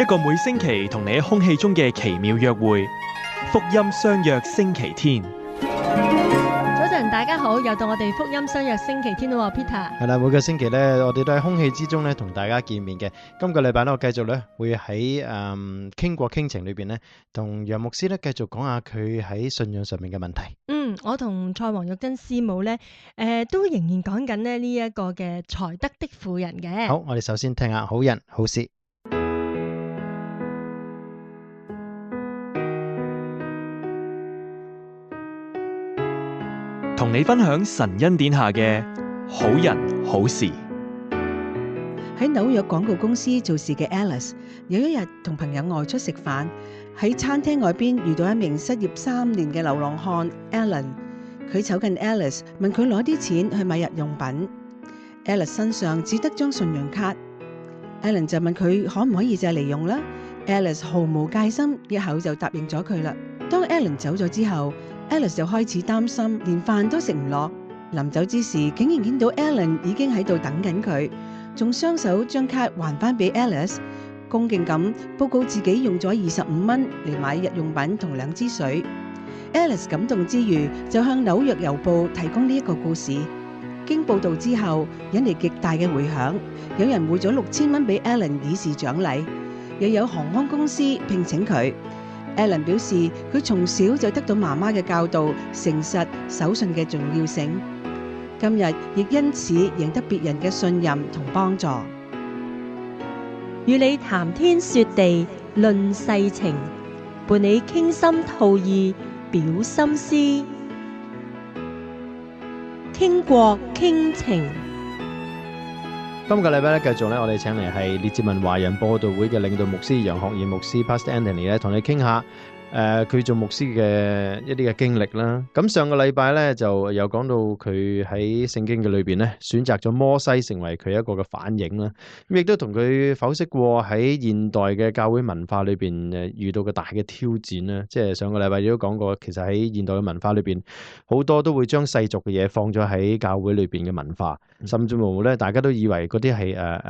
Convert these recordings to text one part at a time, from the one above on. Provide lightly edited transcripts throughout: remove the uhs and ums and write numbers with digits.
個每星期同你喺空氣中嘅奇妙約會，福音相約星期天。早晨，大家好，又到我哋福音相約星期天咯，Peter。係啦，每個星期咧，我哋都喺空氣之中咧同大家見面嘅。今個禮拜咧，我繼續咧會喺傾國傾情裏邊咧，同楊牧師咧繼續講下佢喺信仰上面嘅問題。我同蔡黃玉珍師母咧，都仍然講緊咧呢一個嘅才德的婦人嘅。好，我哋首先聽下好人好事。同你分享神恩典下嘅好人好事。喺紐約廣告公司做事嘅 Alice， 有一日同朋友外出食飯，喺餐廳外邊遇到一名失業3年嘅流浪漢 Alan。佢走近 Alice， 問佢攞啲錢去買日用品。Alice 身上只得張信用卡。Alan 就問佢可唔可以借嚟用啦。Alice 毫無戒心，一口就答應咗佢啦。當 Alan 走咗之後， Alice 就開始擔心，連飯都食唔落。臨走之時，竟然見到 Alan 已經喺度等緊佢，仲雙手將卡還翻俾 Alice， 恭敬咁報告自己用咗25蚊嚟買日用品同2支水。Alice 感動之餘，就向紐約郵報提供呢一個故事。經報道之後，引嚟極大嘅迴響，有人匯咗6000蚊俾 Alan 以示獎勵，又有航空公司聘請佢。Alan 表示佢從小就得到媽媽嘅教導，誠實守信嘅重要性。今日亦因此贏得別人嘅信任同幫助。與你談天說地論世情，伴你傾心吐意表心思，傾國傾情。今個禮拜咧，繼續咧，我哋請嚟係列治文華人播道會嘅領導牧師楊學賢牧師 Pastor Anthony 咧，同你傾下佢做牧師嘅一啲嘅經歷啦。咁上個禮拜咧就有講到佢喺聖經嘅裏邊咧，選擇咗摩西成為佢一個嘅反映啦。咁亦都同佢剖析過喺現代嘅教會文化裏邊遇到嘅大嘅挑戰啦。即係上個禮拜亦都講過，其實喺現代嘅文化裏邊，好多都會將世俗嘅嘢放咗喺教會裏邊嘅文化，甚至乎咧大家都以為嗰啲係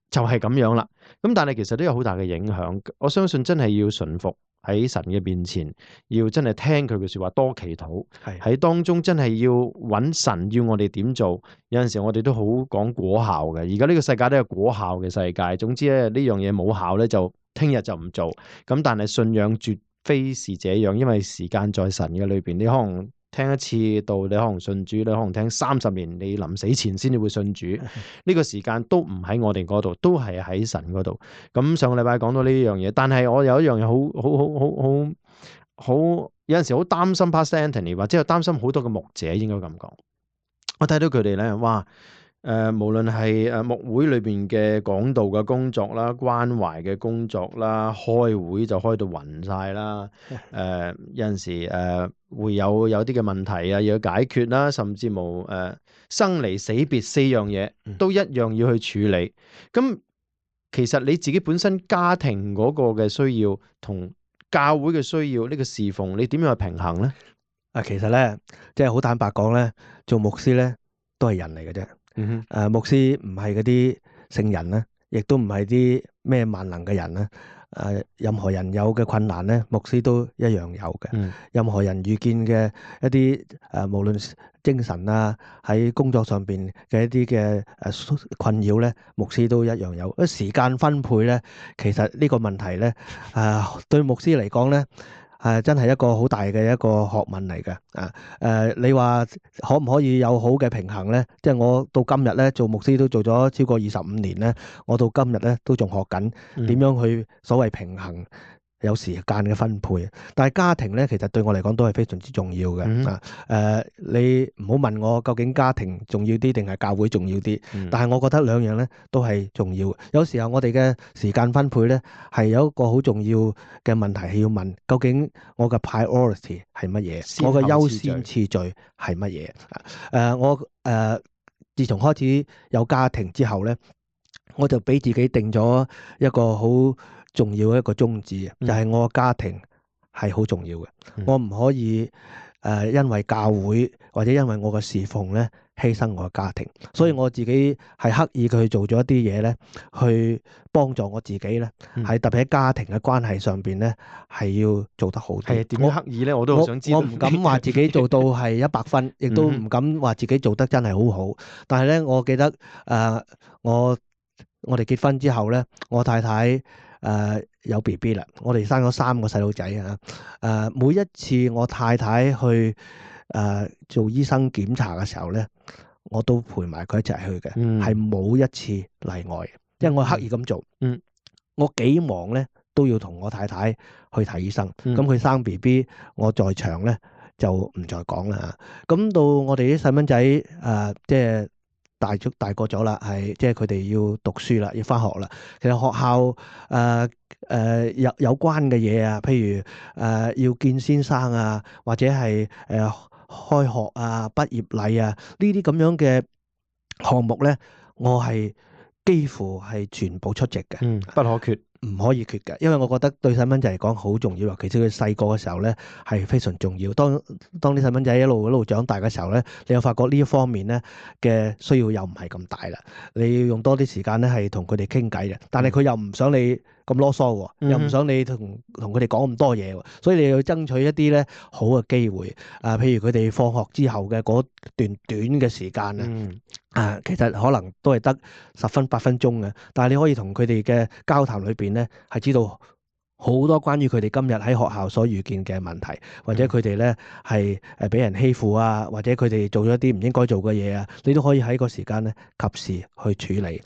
就係咁樣啦。咁但係其實都有好大嘅影響。我相信真係要順服喺神嘅面前，要真係聽佢嘅說話，多祈禱，喺當中真係要揾神要我哋點做。有陣時我哋都好講果效嘅，而家呢個世界都係果效嘅世界。總之咧，呢樣嘢冇效咧，就聽日就唔做。咁但係信仰絕非是這樣，因為時間在神嘅裏邊，你可能聽一次道，你可能信主，你可能聽30年，你臨死前先至會信主。呢個時間都唔喺我哋嗰度，都係喺神嗰度。咁上個禮拜講到呢樣嘢，但係我有一樣嘢好有陣時好擔心 Pastor Anthony， 或者係擔心好多嘅牧者，應該咁講。我睇到佢哋咧，哇！無論係牧會裏邊嘅講道嘅工作啦、關懷嘅工作啦、開會就開到暈晒啦。有陣時會有啲嘅問題啊，要解決啦，甚至無生離死別4樣嘢都一樣要去處理。咁其實你自己本身家庭嗰個嘅需要同教會嘅需要，呢個侍奉，你點樣去平衡咧？其實咧，即係好坦白講咧，做牧師咧都係人嚟嘅啫。牧師唔係嗰啲聖人咧，亦都唔係啲咩萬能嘅人咧。任何人有嘅困難咧，牧師都一樣有嘅。任何人遇見嘅一啲無論精神啊，喺工作上邊嘅一啲嘅困擾咧，牧師都一樣有。時間分配咧，其實呢個問題咧，對牧師嚟講咧，真係一個好大嘅一個學問嚟嘅。你話可唔可以有好嘅平衡咧？即係我到今日咧做牧師都做咗超過25年咧，我到今日咧都仲學緊點樣去所謂平衡有時間嘅分配。但係家庭咧，其實對我嚟講都係非常之重要嘅。你唔好問我究竟家庭重要啲定係教會重要啲，但係我覺得兩樣咧都係重要。有時候我哋嘅時間分配咧係有一個好重要嘅問題係要問，究竟我嘅 priority 係乜嘢？我嘅優先次序係乜嘢？我自從開始有家庭之後咧，我就俾自己定咗一個好重要嘅一個宗旨，就係我嘅家庭係好重要嘅。我唔可以因為教會或者因為我嘅侍奉咧犧牲我嘅家庭。所以我自己係刻意去做咗一啲嘢咧，去幫助我自己咧，係特別喺家庭嘅關係上邊咧，係要做得好啲。係點樣刻意咧？我都好想知道。我唔敢話自己做到係100分，亦都唔敢話自己做得真係好好。但係咧，我記得我哋結婚之後咧，我太太有 BB 啦，我哋生咗3個細路仔啊。每一次我太太去做醫生檢查嘅時候咧，我都陪埋佢一齊去嘅，係冇一次例外，因為我刻意咁做。我幾忙咧都要同我太太去睇醫生。咁佢生 BB，我在場咧就唔再講啦。咁到我哋啲細蚊仔即係大個咗啦，即係佢哋要讀書啦，要返學啦。其實學校有關嘅嘢啊，譬如要見先生啊，或者係開學啊、畢業禮啊呢啲咁樣嘅項目咧，我係幾乎係全部出席嘅，不可缺。唔可以缺嘅，因為我覺得對細蚊仔嚟講好重要，尤其是佢細個嘅時候咧係非常重要。當啲細蚊仔一路長大嘅時候咧，你又發覺呢一方面咧嘅需要又唔係咁大啦。你要用多啲時間咧係同佢哋傾偈嘅，但係佢又唔想你咁囉嗦喎，又唔想你同佢哋講咁多嘢喎，所以你要爭取一啲咧好嘅機會。譬如佢哋放學之後嘅嗰段短嘅時間其實可能都係得10分8分鐘嘅，但係你可以同佢哋嘅交談裏邊咧，係知道好多關於佢哋今日喺學校所遇見嘅問題，或者佢哋咧係俾人欺負啊，或者佢哋做咗啲唔應該做嘅嘢啊，你都可以喺個時間咧及時去處理。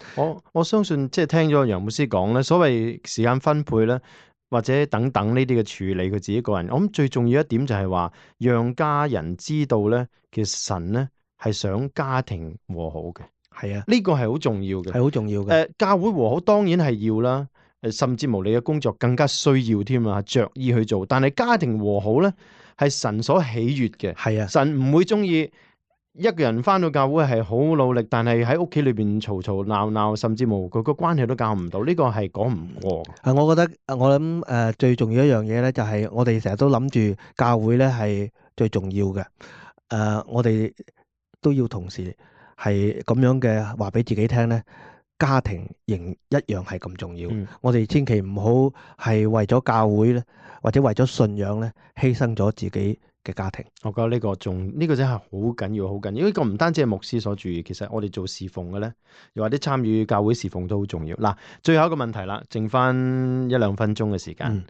我相信即係聽咗楊牧師講咧，所謂時間分配咧，或者等等呢啲嘅處理佢自己個人，我諗最重要一點就係話，讓家人知道咧，其實神咧係想家庭和好嘅。係啊，呢個係好重要嘅，係好重要嘅。教會和好當然係要啦，甚至乎你嘅工作更加需要添啊，着意去做。但係家庭和好咧，係神所喜悅嘅。係啊，神唔會中意一個人翻到教會係好努力，但係喺屋企裏邊嘈嘈鬧鬧，甚至乎佢個關係都搞唔到。呢個係講唔過。我覺得我諗最重要一樣嘢咧，就係我哋成日都諗住教會咧係最重要嘅。我哋都要同時係咁樣嘅話俾自己聽咧，家庭仍一樣係咁重要。我哋千祈唔好係為咗教會咧，或者為咗信仰咧，犧牲咗自己嘅家庭。我覺得呢個真係好緊要，好緊要。呢個唔單止係牧師所注意，其實我哋做侍奉嘅咧，又或者參與教會侍奉都好重要。嗱，最後一個問題啦，剩翻1-2分鐘嘅時間。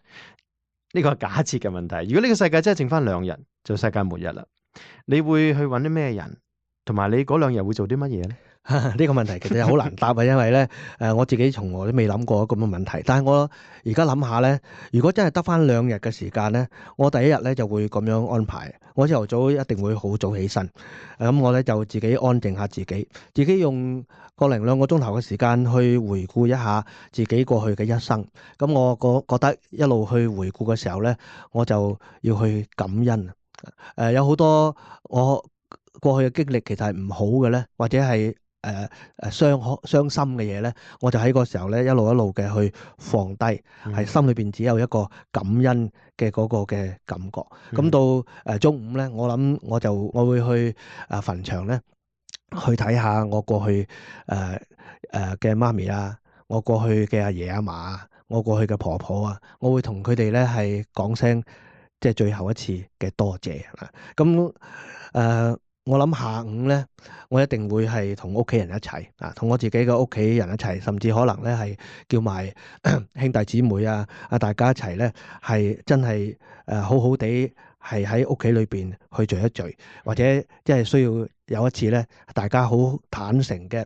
呢個係假設嘅問題。如果呢個世界真係剩翻2日就世界末日啦，你會去揾啲咩人？同埋你嗰2日會做啲乜嘢咧？呢個問題其實好難答啊，因為咧我自己從來都未諗過咁嘅問題。但係我而家諗下咧，如果真係得翻2日嘅時間咧，我第一日咧就會咁樣安排。我朝頭早一定會好早起身，咁我咧就自己安靜下自己用1.5-2個鐘頭嘅時間去回顧一下自己過去嘅一生。咁我覺得一路去回顧嘅時候咧，我就要去感恩。有好多我過去嘅經歷其實係唔好嘅咧，或者係傷心嘅嘢咧，我就喺個時候咧一路嘅去放低，係心裏邊只有一個感恩嘅嗰個嘅感覺。咁到中午咧，我諗我會去墳場咧去睇下我過去嘅媽咪啊，我過去嘅阿爺阿嫲啊，我過去嘅婆婆啊，我會同佢哋咧係講聲即係最後一次嘅多謝。咁我諗下午咧，我一定會係同屋企人一齊同我自己嘅屋企人一齊，甚至可能咧係叫埋兄弟姊妹啊大家一齊咧，係真係好好地係喺屋企裏邊去聚一聚，或者即係需要有一次咧，大家好坦誠嘅，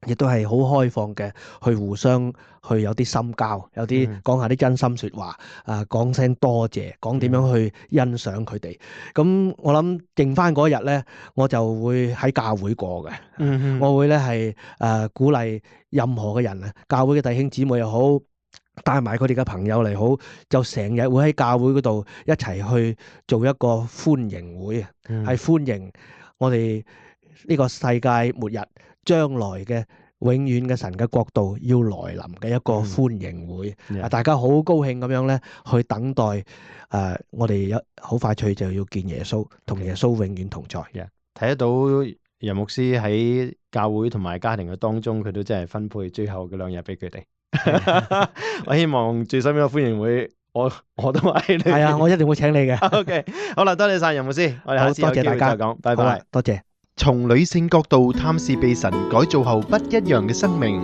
亦都係好開放嘅，去互相去有啲深交，有啲講下啲真心說話，講聲多謝，講點樣去欣賞佢哋。咁我諗剩翻嗰日咧，我就會喺教會過嘅。我會咧係鼓勵任何嘅人啊，教會嘅弟兄姊妹又好，帶埋佢哋嘅朋友嚟好，就成日會喺教會嗰度一齊去做一個歡迎會，係歡迎我哋呢個世界末日將來嘅永遠嘅神嘅國度要來臨嘅一個歡迎會。大家好高興咁樣咧去等待我哋好快脆就要見耶穌，同耶穌永遠同在。睇得到楊牧師喺教會同埋家庭嘅當中，佢都真係分配最後嘅2日俾佢哋。我希望最新嘅歡迎會，我都喺你。係啊，我一定會請你嘅。OK， 好啦，多謝晒楊牧師，我哋下次有機會再講，拜拜。多謝。從女性角度探視被神改造後不一樣嘅生命，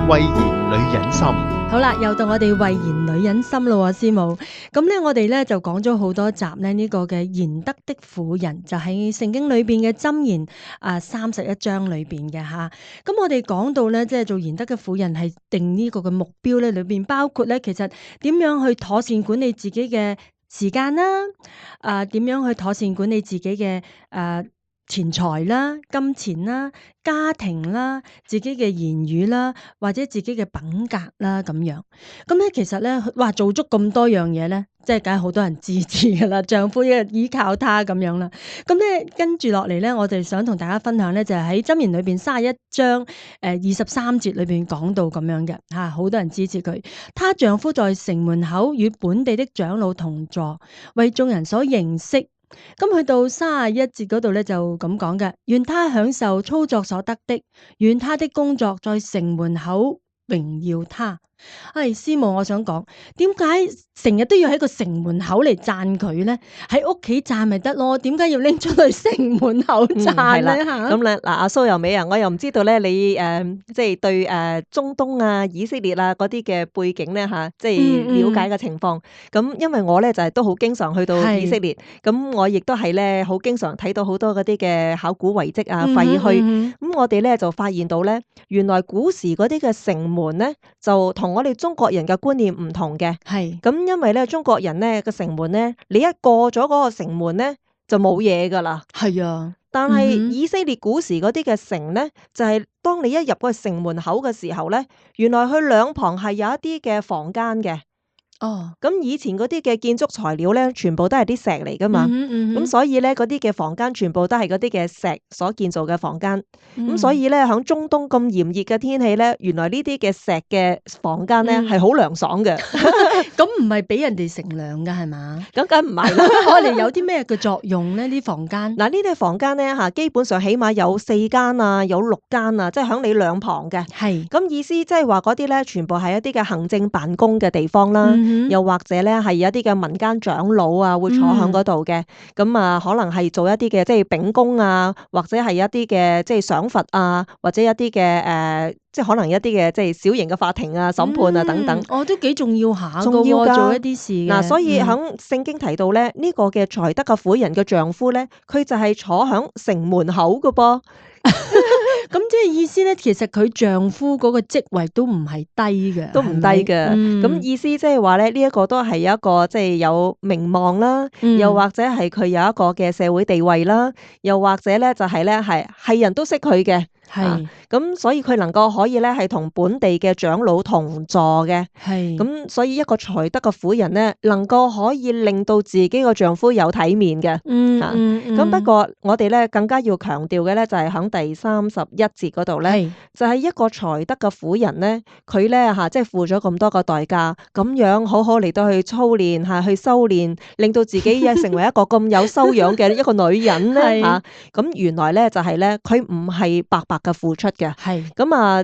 慧言女人心。好啦，又到我哋慧言女人心咯，師母。咁咧，我哋咧就講咗好多集咧呢個嘅賢德的婦人，就喺聖經裏邊嘅箴言31章裏邊嘅吓。咁我哋講到咧，即係做賢德嘅婦人係定呢個嘅目標咧，裏邊包括咧，其實點樣去妥善管理自己嘅時間啦，點樣去妥善管理自己嘅錢財啦、金錢啦、家庭啦、自己嘅言語啦，或者自己嘅品格啦咁樣。咁咧其實咧，哇做足咁多樣嘢咧，即係梗係好多人支持噶啦，丈夫依靠他咁樣啦。咁咧跟住落嚟咧，我哋想同大家分享咧，就係喺箴言裏邊31章23節裏邊講到咁樣嘅吓，好多人支持佢。她丈夫在城門口與本地的長老同坐，為眾人所認識。咁去到31節嗰度咧就咁講嘅，願他享受操作所得的，願他的工作在城門口榮耀他。師母，我想講，點解成日都要喺個城門口嚟讚佢咧？喺屋企讚咪得咯，點解要拎出去城門口讚咧？吓咁咧，嗱，阿蘇又美啊，我又唔知道咧，你即係對中東啊、以色列啊嗰啲嘅背景咧吓，即係了解嘅情況。咁因為我咧就係都好經常去到以色列，咁我亦都係咧好經常睇到好多嗰啲嘅考古遺跡啊、廢墟。咁我哋咧就發現到咧，原來古時嗰啲嘅城門咧就同我哋中國人嘅觀念唔同嘅，係咁，因為咧中國人咧個城門咧，你一過咗嗰個城門咧就冇嘢噶啦，係啊。但係以色列古時嗰啲嘅城咧，就係當你一入個城門口嘅時候咧，原來佢兩旁係有一啲嘅房間嘅。哦，咁以前嗰啲嘅建築材料咧，全部都係啲石嚟噶嘛，咁所以咧嗰啲嘅房間全部都係嗰啲嘅石所建造嘅房間，咁所以咧喺中東咁炎熱嘅天氣咧，原來呢啲嘅石嘅房間咧係好涼爽嘅，咁唔係俾人哋乘涼噶係嘛？咁梗唔係啦，我哋有啲咩嘅作用咧？啲房間嗱，呢啲房間咧吓，基本上起碼有4間啊，有6間啊，即係喺你兩旁嘅，係咁意思即係話嗰啲咧，全部係一啲嘅行政辦公嘅地方啦。又或者咧係有一啲嘅民間長老啊，會坐喺嗰度嘅，咁啊可能係做一啲嘅即係秉公啊，或者係一啲嘅即係賞罰啊，或者一啲嘅即係可能一啲嘅即係小型嘅法庭啊、審判啊等等，我都幾重要下㗎喎，重要㗎做一啲事嘅。嗱，所以喺聖經提到咧，呢個嘅才德嘅婦人嘅丈夫咧，佢就係坐喺城門口㗎噃。咁即係意思咧，其實佢丈夫嗰個職位都唔係低嘅，都唔低嘅。咁意思即係話咧，呢一個都係有一個即係有名望啦，又或者係佢有一個嘅社會地位啦，又或者咧就係咧係人都識佢嘅。係咁，所以佢能夠可以咧係同本地嘅長老同坐嘅。係咁，所以一個才德嘅婦人咧，能夠可以令到自己個丈夫有體面嘅。咁不過我哋咧更加要強調嘅咧，就係喺第31節嗰度咧，就係一個才德嘅婦人咧，佢咧吓即係付咗咁多個代價，咁樣好好嚟到去操練吓，去修煉，令到自己成為一個咁有修養嘅一個女人咧吓。咁原來咧就係咧，佢唔係白白嘅付出嘅，係咁啊！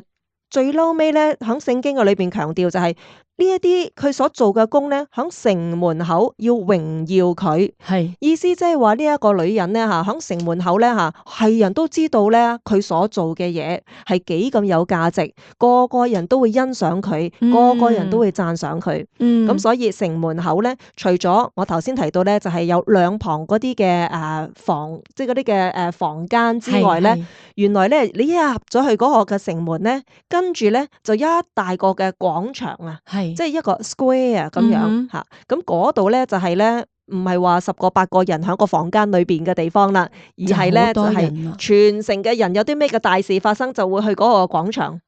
最嬲尾咧，喺聖經嘅裏邊強調就係呢一啲佢所做嘅工咧，喺城門口要榮耀佢，係意思即係話呢一個女人咧吓，喺城門口咧吓，係人都知道咧佢所做嘅嘢係幾咁有價值，個個人都會欣賞佢，個個人都會讚賞佢。咁所以城門口咧，除咗我頭先提到咧，就係有兩旁嗰啲嘅房，即係嗰啲嘅房間之外咧，原來咧你一入咗去嗰個嘅城門咧，跟住咧就一大個嘅廣場啊，即係一個 square 咁樣吓，咁嗰度咧就係咧唔係話10個8個人喺個房間裏邊嘅地方啦，而係咧就係全城嘅人有啲咩嘅大事發生就會去嗰個廣場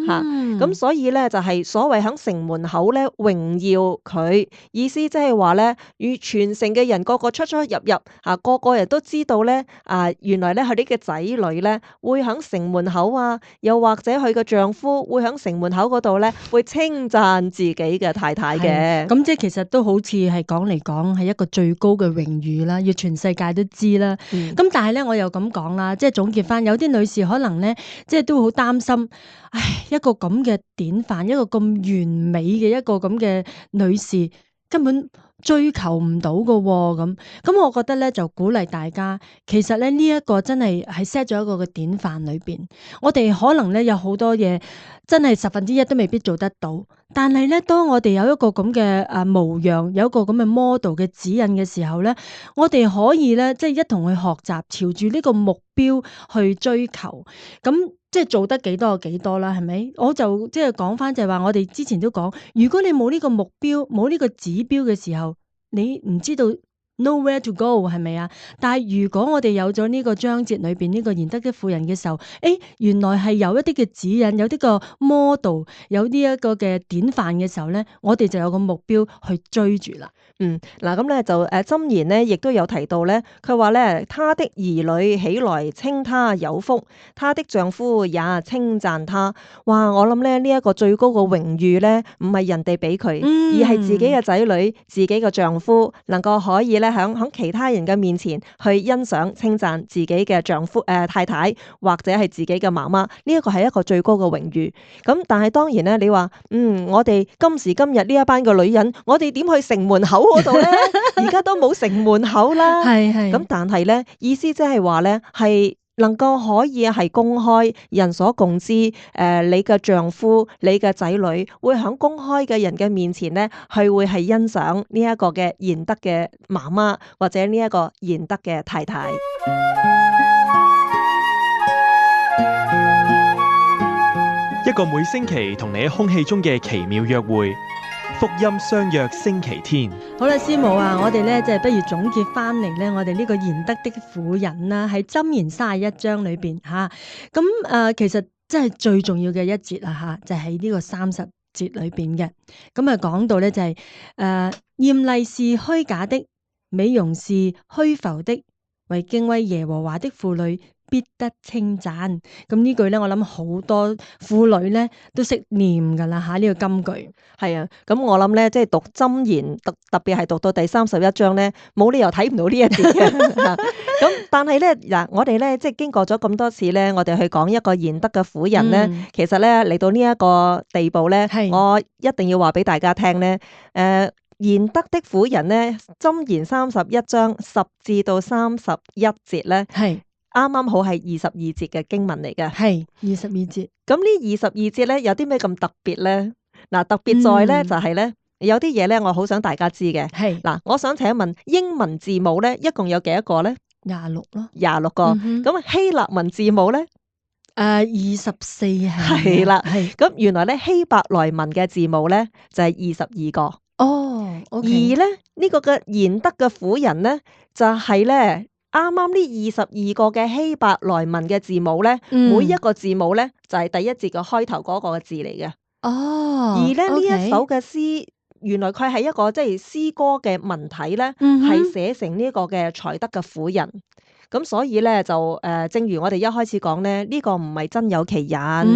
吓，咁所以咧就係所謂喺城門口咧榮耀佢，意思即係話咧，與全城嘅人個個出出入入啊，個個人都知道咧原來咧佢啲嘅仔女咧會喺城門口啊，又或者佢嘅丈夫會喺城門口嗰度咧會稱讚自己嘅太太嘅。咁即係其實都好似係講嚟講係一個最高嘅榮譽啦，要全世界都知啦。咁但係咧我又咁講啦，即係總結翻，有啲女士可能咧即係都好擔心，一個咁嘅典範，一個咁完美嘅一個咁嘅女士，根本追求唔到㗎喎。咁我覺得咧就鼓勵大家，其實咧呢一個真係 set 咗一個嘅典範裏邊，我哋可能咧有好多嘢真係1%都未必做得到，但係咧當我哋有一個咁嘅模樣，有一個咁嘅 model 嘅指引嘅時候咧，我哋可以咧即係一同去學習，朝住呢個目標去追求，咁即係做得幾多就幾多啦，係咪？我就即係講翻就係話，我哋之前都講，如果你冇呢個目標，冇呢個指標嘅時候，你唔知道 nowhere to go 係咪啊？但係如果我哋有咗呢個章節裏邊呢個賢德的婦人嘅時候，原來係有一啲嘅指引，有啲個 model， 有呢一個嘅典範嘅時候咧，我哋就有個目標去追住啦。嗱咁咧就箴言咧，亦都有提到咧，佢話咧，他的兒女起來稱他有福，他的丈夫也稱讚他。哇！我諗咧呢一個最高嘅榮譽咧，唔係人哋俾佢，而係自己嘅仔女、自己嘅丈夫能夠可以咧響其他人嘅面前去欣賞、稱讚自己嘅丈夫、太太或者係自己嘅媽媽。呢一個係一個最高嘅榮譽。咁但係當然咧，你話我哋今時今日呢一班嘅女人，我哋點去城門口嗰度咧？而家都冇城門口啦。係咁，但係咧意思即係話咧係能夠可以係公開人所共知，你嘅丈夫、你嘅仔女會喺公開嘅人嘅面前咧，係會係欣賞呢一個嘅賢德嘅媽媽或者呢一個賢德嘅太太。一個每星期同你喺空氣中嘅奇妙約會，福音相約星期天。好啦，師母啊，我哋咧即係不如總結翻嚟咧，我哋呢個賢德的婦人啦，喺箴言31章裏邊吓，咁其實真係最重要嘅一節啦吓，就喺呢個30節裏邊嘅，咁講到咧就係艷麗是虛假的，美容是虛浮的，為敬畏耶和華的婦女必得稱讚。咁呢句咧，我諗好多婦女咧都識念噶啦吓，呢個金句。係啊，咁我諗咧，即係讀箴言，特別係讀到第31章咧，冇理由睇唔到呢一節嘅。咁但係咧嗱，我哋咧即係經過咗咁多次咧，我哋去講一個賢德嘅婦人咧，其實咧嚟到呢一個地步咧，我一定要話俾大家聽咧，賢德的婦人咧，箴言31章10至到31節咧，係啱啱好係22節嘅經文嚟嘅，係22節。咁呢22節咧有啲咩咁特別咧？嗱，特別在咧就係咧有啲嘢咧，我好想大家知嘅。係嗱，我想請問英文字母咧，一共有幾多個咧？26咯，26個。咁希臘文字母咧？24係啦，係。咁原來咧希伯來文嘅字母咧就係22個。哦，而咧呢個嘅賢德嘅婦人咧就係咧啱啱呢22個嘅希伯來文嘅字母咧，每一個字母咧就係第一節嘅開頭嗰個嘅字嚟嘅。而咧呢一首嘅詩，原來佢係一個即係詩歌嘅文體咧，係寫成呢個嘅才德嘅婦人。咁所以咧就正如我哋一開始講咧，呢個唔係真有其人，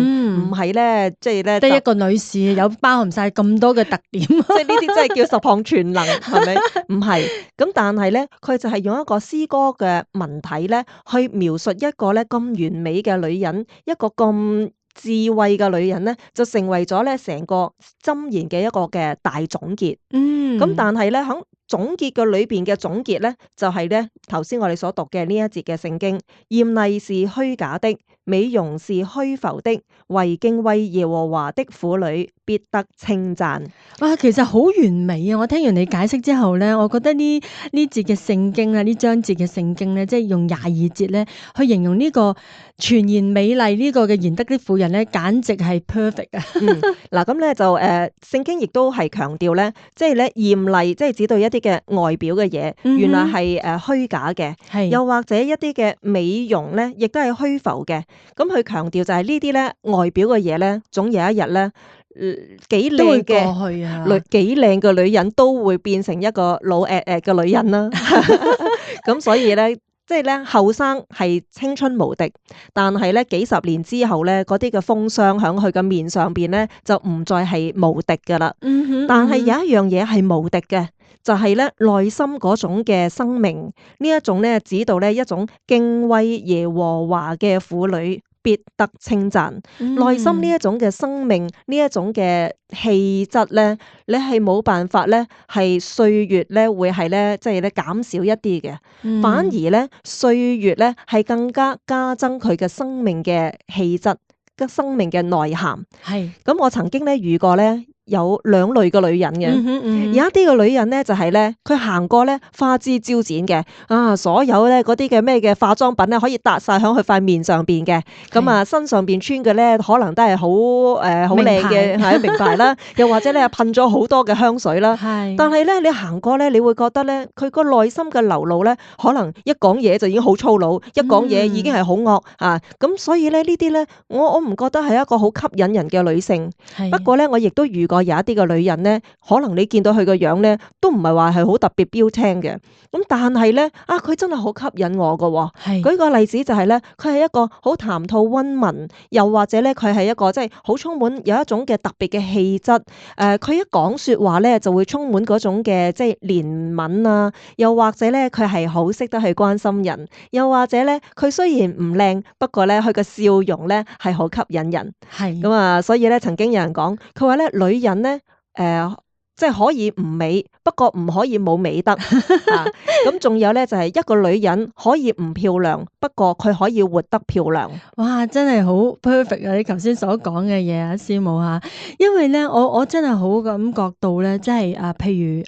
唔係咧即係咧得一個女士有包含晒咁多嘅特點，即係呢啲真係叫十項全能，係咪？唔係。咁但係咧，佢就係用一個詩歌嘅文體咧，去描述一個咧咁完美嘅女人，一個咁智慧嘅女人咧，就成為咗咧成個箴言嘅一個嘅大總結。咁但係咧喺總結嘅裏邊嘅總結咧，就係咧頭先我哋所讀嘅呢一節嘅聖經，艷麗是虛假的，美容是虛浮的，為敬畏耶和華的婦女必得稱讚。哇，其實好完美啊！我聽完你解釋之後咧，我覺得呢節嘅聖經啊，呢章節嘅聖經咧，即係用22節咧去形容呢個全然美麗呢個嘅賢德的婦人咧，簡直係 perfect 啊！嗱咁咧就聖經亦都係強調咧，即係咧艷麗，即係指到一啲嘅外表嘅嘢，原來係虛假嘅，係又或者一啲嘅美容咧，亦都係虛浮嘅。咁佢強調就係呢啲咧外表嘅嘢咧，總有一日咧。幾都會靚嘅過去啊，幾靚嘅女人都會變成一個老嘅女人啦。咁所以咧，即係咧後生係青春無敵，但係咧幾十年之後咧，嗰啲嘅風霜喺佢嘅面上邊咧就唔再係無敵噶啦。但係有一樣嘢係無敵嘅，就係咧內心嗰種嘅生命，呢一種咧指到咧一種敬畏耶和華嘅婦女。必得稱讚，內心呢一種嘅生命，呢一種嘅氣質咧，你係冇辦法咧，係歲月咧會係咧，即係咧減少一啲嘅，反而咧歲月咧係更加加增佢嘅生命嘅氣質，嘅生命嘅內涵。係咁，我曾經咧遇過咧。有兩類嘅女人嘅，有一啲嘅女人咧就係咧，佢行過咧花枝招展嘅，啊，所有咧嗰啲嘅咩嘅化妝品咧可以搭晒響佢塊面上邊嘅，咁啊身上邊穿嘅咧可能都係好好靚嘅係名牌啦，又或者咧噴咗好多嘅香水啦，但係咧你行過咧，你會覺得咧佢個內心嘅流露咧，可能一講嘢就已經好粗魯，一講嘢已經係好惡啊，咁所以咧呢啲咧，我唔覺得係一個好吸引人嘅女性。不過咧，我亦都遇過有一啲嘅女人咧，可能你見到佢個樣咧，都唔係話係好特別標青嘅。咁但係咧，啊佢真係好吸引我噶。舉個例子就係咧，佢係一個好談吐溫文，又或者咧佢係一個即係好充滿有一種嘅特別嘅氣質。佢一講說話咧，就會充滿嗰種嘅即係憐憫啊，又或者咧佢係好識得去關心人，又或者咧佢雖然唔靚，不過咧佢嘅笑容咧係好吸引人。係咁啊，所以咧曾經有人講，佢話咧女人咧即係可以唔美，不過唔可以冇美德。咁仲有咧就係一個女人可以唔漂亮，不過佢可以活得漂亮。哇，真係好 perfect 啊！你頭先所講嘅嘢啊，師母吓，因為咧我真係好感覺到咧，即係譬如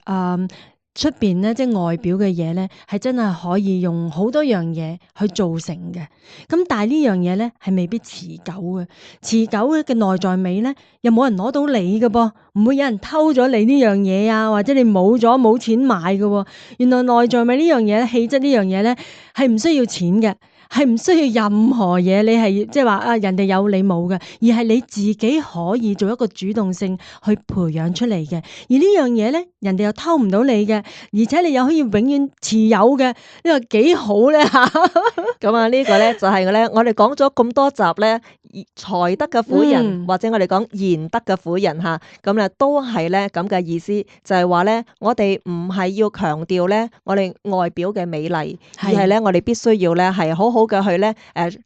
出邊咧，即係外表嘅嘢咧，係真係可以用好多樣嘢去造成嘅。咁但係呢樣嘢咧，係未必持久嘅。持久嘅內在美咧，又冇人攞到你嘅噃，唔會有人偷咗你呢樣嘢啊，或者你冇咗冇錢買嘅。原來內在美呢樣嘢，氣質呢樣嘢咧，係唔需要錢嘅。係唔需要任何嘢，你係即係話啊，人哋有你冇嘅，而係你自己可以做一個主動性去培養出嚟嘅。而呢樣嘢咧，人哋又偷唔到你嘅，而且你又可以永遠持有嘅，呢個幾好咧嚇。咁啊，呢個咧就係咧，我哋講咗咁多集咧，才德嘅婦人，或者我哋講賢德嘅婦人嚇，咁咧都係咧咁嘅意思，就係話咧，我哋唔係要強調咧我哋外表嘅美麗，而係咧我哋必須要咧係好好嘅去咧鍛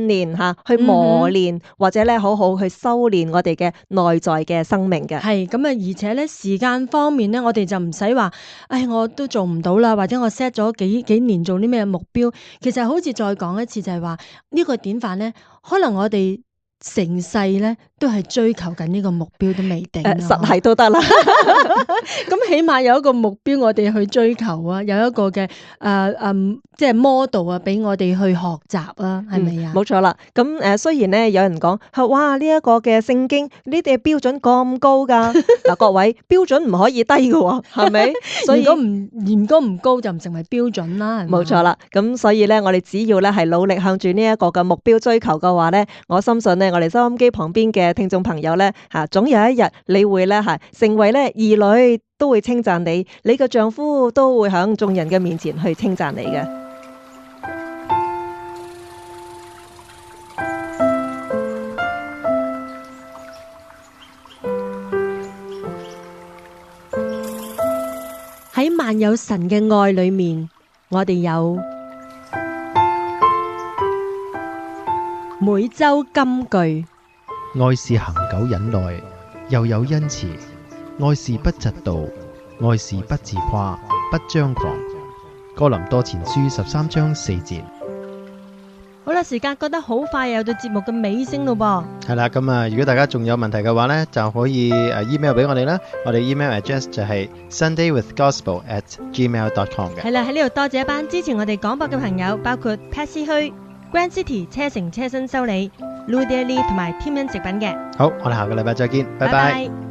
鍊嚇，去磨練，或者咧好好去修練我哋嘅內在嘅生命嘅。係咁啊，而且咧時間方面咧，我哋就唔使話，我都做唔到啦，或者我 set 咗幾年做啲咩目標。其實好似再講一次就係話，呢個典範咧，可能我哋成世咧都係追求緊呢個目標都未定。實係都得啦。咁起碼有一個目標我哋去追求啊，有一個嘅即係 model 啊，俾我哋去學習啊，係咪啊？冇錯啦。咁雖然咧有人講，哇呢一個嘅聖經呢啲標準咁高㗎。嗱，各位標準唔可以低嘅喎，係咪？所以如果唔高唔高就唔成為標準啦，係咪？冇錯啦。咁所以咧，我哋只要咧係努力向住呢一個嘅目標追求嘅話咧，我深信咧，我哋收音機旁邊嘅聽眾朋友咧總有一日你會咧成為咧兒女都會稱讚你，你嘅丈夫都會響眾人嘅面前去稱讚你嘅。喺萬有神嘅愛裏面，我哋有每周金句。愛是恒久忍耐，又有恩慈；愛是不嫉妒，愛是不自誇，不張狂。哥林多前書13章4節。好啦，時間過得好快，又到節目嘅尾聲咯噃。係啦，咁啊，如果大家仲有問題嘅話呢，就可以email 俾我哋啦。我哋 email address 就係 sundaywithgospel@gmail.com 嘅。係啦，喺呢度多謝一班支持我哋廣播嘅朋友，包括 Patsy Hui、Grand City 車城車身修理、Ludia Lee 同埋天恩食品嘅。好，我哋下個禮拜再見，拜拜。